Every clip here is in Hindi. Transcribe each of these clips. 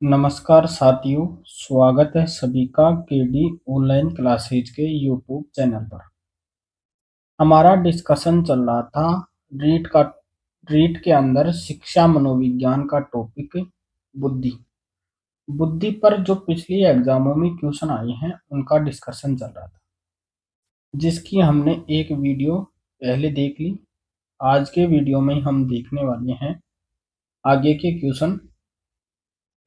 नमस्कार साथियों, स्वागत है सभी का केडी ऑनलाइन क्लासेज के यूट्यूब चैनल पर। हमारा डिस्कशन चल रहा था रीट के अंदर शिक्षा मनोविज्ञान का टॉपिक बुद्धि। बुद्धि पर जो पिछली एग्जामों में क्वेश्चन आए हैं उनका डिस्कशन चल रहा था, जिसकी हमने एक वीडियो पहले देख ली। आज के वीडियो में हम देखने वाले हैं आगे के क्वेश्चन।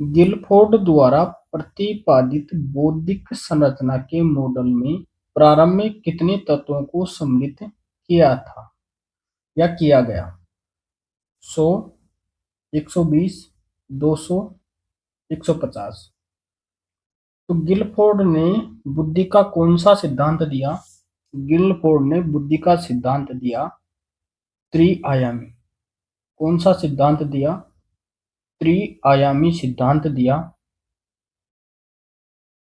गिलफोर्ड द्वारा प्रतिपादित बौद्धिक संरचना के मॉडल में प्रारंभ में कितने तत्वों को सम्मिलित किया था या किया गया? 100, 120, 200, 150। तो गिलफोर्ड ने बुद्धि का कौन सा सिद्धांत दिया? गिलफोर्ड ने बुद्धि का सिद्धांत दिया त्रिआयामी। कौन सा सिद्धांत दिया? त्रिआयामी सिद्धांत दिया।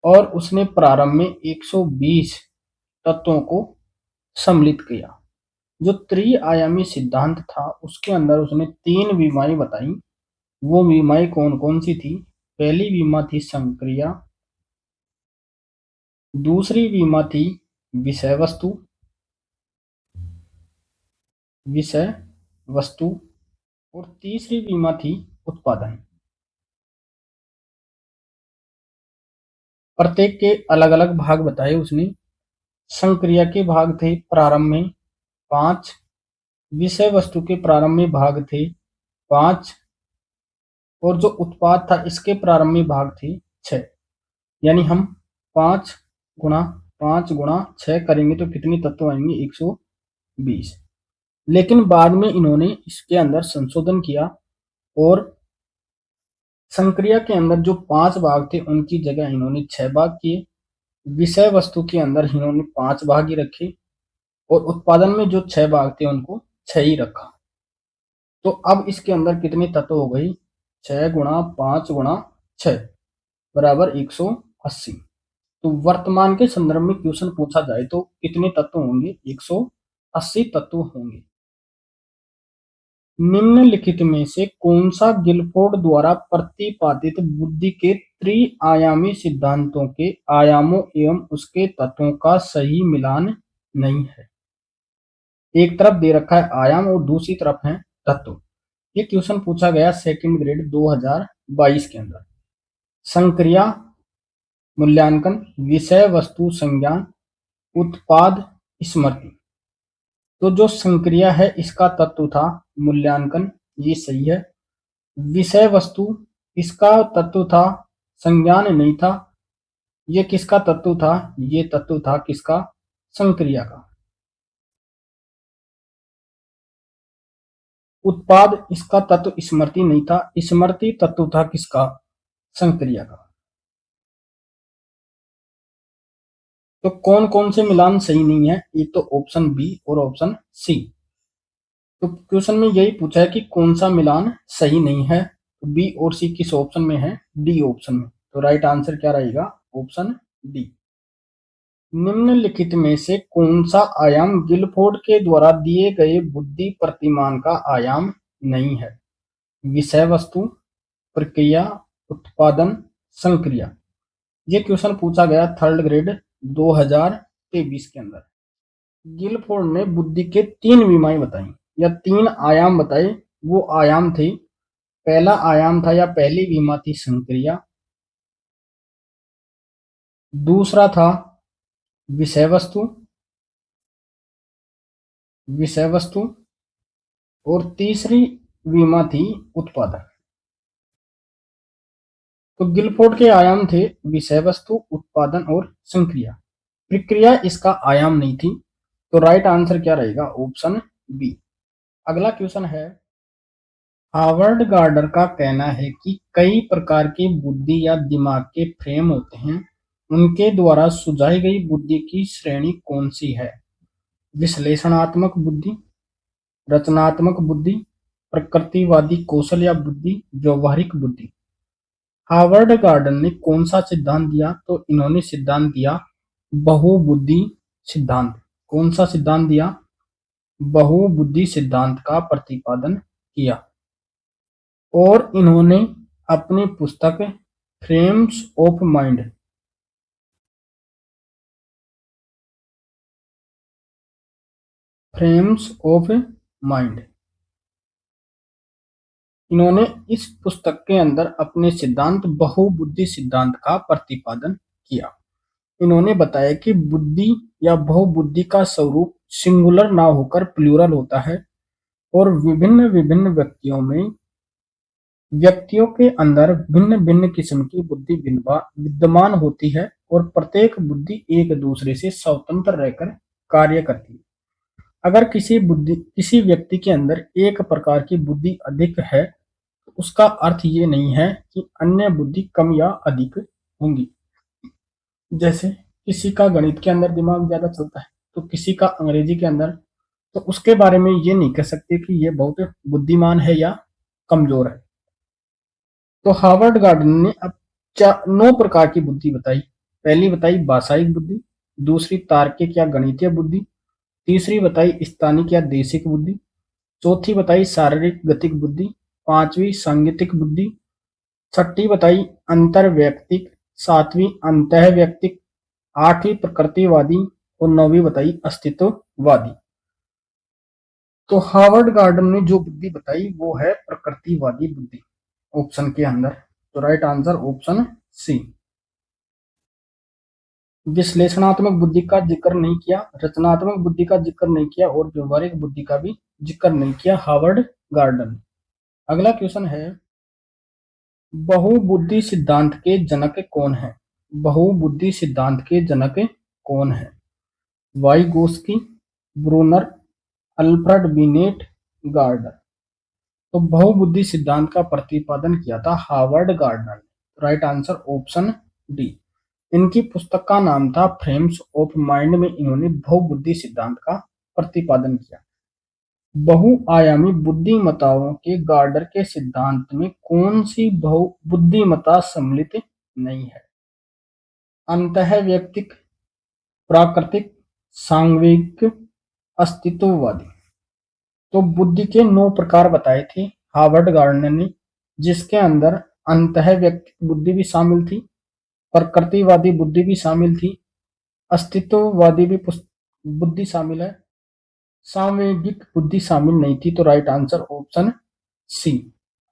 और उसने प्रारंभ में 120 तत्वों को सम्मिलित किया। जो त्रिआयामी सिद्धांत था उसके अंदर उसने 3 विमाएं बताई। वो विमाएं कौन कौन सी थी? पहली विमा थी संक्रिया, दूसरी विमा थी विषय वस्तु और तीसरी विमा थी उत्पादन। प्रत्येक के अलग अलग भाग बताए उसने। संक्रिया के भाग थे प्रारंभ में 5, विषय वस्तु के प्रारंभ में भाग थे 5, और जो उत्पाद था इसके प्रारंभ में भाग थे 6। यानी हम 5 गुणा 5 गुणा 6 करेंगे तो कितने तत्व आएंगे? 120। लेकिन बाद में इन्होंने इसके अंदर संशोधन किया और संक्रिया के अंदर जो 5 भाग थे उनकी जगह इन्होंने 6 भाग किए। विषय वस्तु के अंदर इन्होंने 5 भाग ही रखे और उत्पादन में जो 6 भाग थे उनको 6 ही रखा। तो अब इसके अंदर कितने तत्व हो गई? 6 गुणा 5 गुणा 6 बराबर 180। तो वर्तमान के संदर्भ में क्वेश्चन पूछा जाए तो कितने तत्व होंगे? 180 तत्व होंगे। निम्नलिखित में से कौन सा गिलफोर्ड द्वारा प्रतिपादित बुद्धि के त्रिआयामी सिद्धांतों के आयामों एवं उसके तत्वों का सही मिलान नहीं है? एक तरफ दे रखा है आयाम और दूसरी तरफ है तत्व। ये क्वेश्चन पूछा गया सेकंड ग्रेड 2022 के अंदर। संक्रिया मूल्यांकन, विषय वस्तु संज्ञान, उत्पाद स्मृति। तो जो संक्रिया है इसका तत्व था मूल्यांकन, ये सही है। विषय वस्तु इसका तत्व था संज्ञान नहीं था। ये किसका तत्व था? ये तत्व था किसका? संक्रिया का। उत्पाद इसका तत्व स्मृति नहीं था। स्मृति तत्व था किसका? संक्रिया का। तो कौन कौन से मिलान सही नहीं है? एक तो ऑप्शन बी और ऑप्शन सी। तो क्वेश्चन में यही पूछा है कि कौन सा मिलान सही नहीं है। तो बी और सी किस ऑप्शन में है? डी ऑप्शन में। तो राइट आंसर क्या रहेगा? Option D. निम्नलिखित में से कौन सा आयाम गिलफोर्ड के द्वारा दिए गए बुद्धि प्रतिमान का आयाम नहीं है? विषय वस्तु, प्रक्रिया, उत्पादन, संक्रिया। ये क्वेश्चन पूछा गया थर्ड ग्रेड 2023 के अंदर। गिलफोर्ड ने बुद्धि के 3 विमाएं बताई या 3 आयाम बताए। वो आयाम थे, पहला आयाम था या पहली विमा थी संक्रिया, दूसरा था विषय वस्तु और तीसरी विमा थी उत्पादन। तो गिलफोर्ड के आयाम थे विषय वस्तु, उत्पादन और संक्रिया। प्रक्रिया इसका आयाम नहीं थी। तो राइट आंसर क्या रहेगा? Option B. अगला क्वेश्चन है, हावर्ड गार्डर का कहना है कि कई प्रकार की बुद्धि या दिमाग के फ्रेम होते हैं, उनके द्वारा सुझाई गई बुद्धि की श्रेणी कौन सी है? विश्लेषणात्मक बुद्धि, रचनात्मक बुद्धि, प्रकृतिवादी कौशल या बुद्धि, व्यवहारिक बुद्धि। हावर्ड गार्डन ने कौन सा सिद्धांत दिया? तो इन्होंने सिद्धांत दिया बहुबुद्धि सिद्धांत। कौन सा सिद्धांत दिया? बहुबुद्धि सिद्धांत का प्रतिपादन किया। और इन्होंने अपनी पुस्तक frames of mind. Frames of mind. इन्होंने इस पुस्तक के अंदर अपने सिद्धांत बहुबुद्धि सिद्धांत का प्रतिपादन किया। इन्होंने बताया कि बुद्धि या बहुबुद्धि का स्वरूप सिंगुलर ना होकर प्लूरल होता है और विभिन्न विभिन्न व्यक्तियों के अंदर भिन्न भिन्न किस्म की बुद्धि विद्यमान होती है और प्रत्येक बुद्धि एक दूसरे से स्वतंत्र रहकर कार्य करती है। अगर किसी व्यक्ति के अंदर एक प्रकार की बुद्धि अधिक है, तो उसका अर्थ ये नहीं है कि अन्य बुद्धि कम या अधिक होंगी। जैसे किसी का गणित के अंदर दिमाग ज्यादा चलता है तो किसी का अंग्रेजी के अंदर, तो उसके बारे में ये नहीं कह सकते कि ये बहुत बुद्धिमान है या कमजोर है। तो हार्वर्ड गार्डन ने अब 9 प्रकार की बुद्धि बताई। पहली बताई भाषाई बुद्धि, दूसरी तार्किक या गणितीय बुद्धि, तीसरी बताई स्थानिक या देशिक बुद्धि, चौथी बताई शारीरिक गतिक बुद्धि, पांचवी सांगीतिक बुद्धि, छठी बताई अंतर्वैयक्तिक, सातवीं अंतःवैयक्तिक, आठवीं प्रकृतिवादी और नौवीं बताई अस्तित्ववादी। तो हार्वर्ड गार्डन ने जो बुद्धि बताई वो है प्रकृतिवादी बुद्धि, ऑप्शन के अंदर। तो राइट आंसर ऑप्शन सी। विश्लेषणात्मक बुद्धि का जिक्र नहीं किया, रचनात्मक बुद्धि का जिक्र नहीं किया और व्यवहारिक बुद्धि का भी जिक्र नहीं किया हार्वर्ड गार्डन। अगला क्वेश्चन है, बहुबुद्धि सिद्धांत के जनक कौन है? बहुबुद्धि सिद्धांत के जनक कौन है? Vygotsky, Bruner, Alfred Binet, Gardner. तो बहुबुद्धि सिद्धांत का प्रतिपादन किया था हार्वर्ड गार्डनर ने। Right answer option D. इनकी पुस्तक का नाम था फ्रेम्स ऑफ माइंड में इन्होंने बहुबुद्धि सिद्धांत का प्रतिपादन किया। बहुआयामी बुद्धिमत्ताओं के गार्डनर के सिद्धांत में कौन सी बुद्धिमत्ता सम्मिलित नहीं है? अंतःवैयक्तिक, प्राकृतिक, सांवेगिक, अस्तित्ववादी। तो बुद्धि के 9 प्रकार बताए थे हार्वर्ड गार्डनर ने, जिसके अंदर अंतःवैयक्तिक बुद्धि भी शामिल थी, प्रकृतिवादी बुद्धि भी शामिल थी, अस्तित्ववादी भी बुद्धि शामिल है, सांवेगिक बुद्धि शामिल नहीं थी। तो राइट आंसर ऑप्शन सी।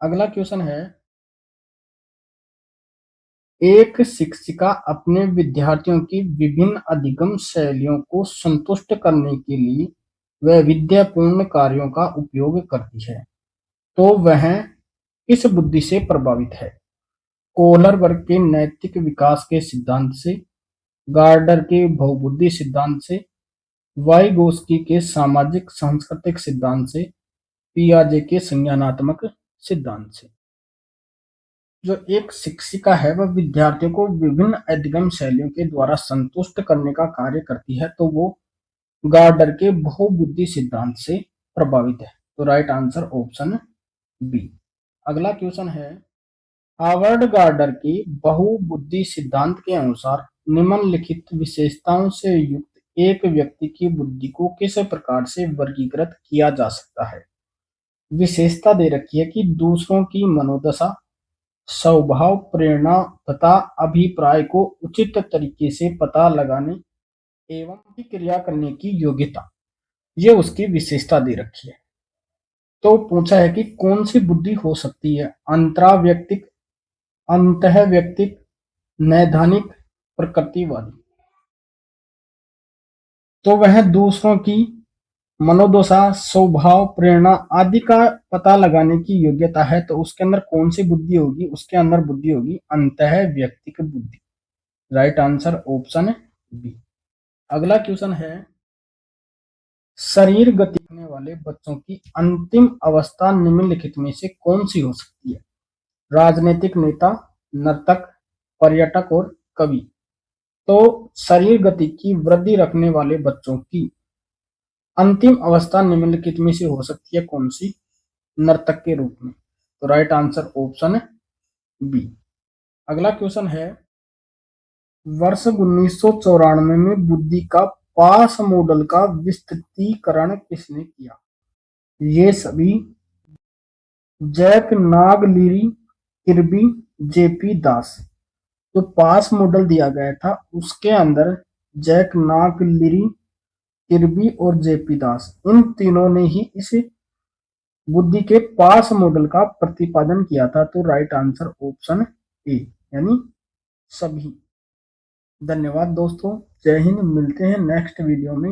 अगला क्वेश्चन है, एक शिक्षिका अपने विद्यार्थियों की विभिन्न अधिगम शैलियों को संतुष्ट करने के लिए वैविध्यपूर्ण कार्यों का उपयोग करती है, तो वह किस बुद्धि से प्रभावित है? कोहलर वर्ग के नैतिक विकास के सिद्धांत से, गार्डनर के बहुबुद्धि सिद्धांत से, वाइगोस्की के सामाजिक सांस्कृतिक सिद्धांत से, पियाजे के संज्ञानात्मक सिद्धांत से। जो एक शिक्षिका है वह विद्यार्थियों को विभिन्न अधिगम शैलियों के द्वारा संतुष्ट करने का कार्य करती है, तो वो गार्डनर के बहुबुद्धि सिद्धांत से प्रभावित है। तो राइट आंसर ऑप्शन बी। अगला क्वेश्चन है, हार्वर्ड गार्डनर के बहुबुद्धि सिद्धांत के अनुसार निम्नलिखित विशेषताओं से युक्त एक व्यक्ति की बुद्धि को किस प्रकार से वर्गीकृत किया जा सकता है? विशेषता दे रखी है कि दूसरों की मनोदशा, स्वभाव, प्रेरणा तथा अभिप्राय को उचित तरीके से पता लगाने एवं क्रिया करने की योग्यता, ये उसकी विशेषता दे रखी है। तो पूछा है कि कौन सी बुद्धि हो सकती है? अंतरावैयक्तिक, अंतःवैयक्तिक, नैदानिक, प्रकृतिवादी। तो वह दूसरों की मनोदशा, स्वभाव, प्रेरणा आदि का पता लगाने की योग्यता है, तो उसके अंदर कौन सी बुद्धि होगी? उसके अंदर बुद्धि होगी अंतःवैयक्तिक बुद्धि। Right answer option B. अगला क्वेश्चन है, शरीर गति करने वाले बच्चों की अंतिम अवस्था निम्नलिखित में से कौन सी हो सकती है? राजनीतिक नेता, नर्तक, पर्यटक और कवि। तो शरीर गति की वृद्धि रखने वाले बच्चों की अंतिम अवस्था निम्नलिखित में से हो सकती है कौन सी? नर्तक के रूप में। तो राइट आंसर ऑप्शन बी। अगला क्वेश्चन है, वर्ष 1994 में बुद्धि का पास मॉडल का विस्तृतीकरण किसने किया? ये सभी जैक नागलिरी, किर्बी, जेपी दास। जो पास मॉडल दिया गया था उसके अंदर जैक नाक लिरी किर्बी और जेपी दास इन तीनों ने ही इस बुद्धि के पास मॉडल का प्रतिपादन किया था। तो राइट आंसर ऑप्शन ए यानी सभी। धन्यवाद दोस्तों, जय हिंद। मिलते हैं नेक्स्ट वीडियो में।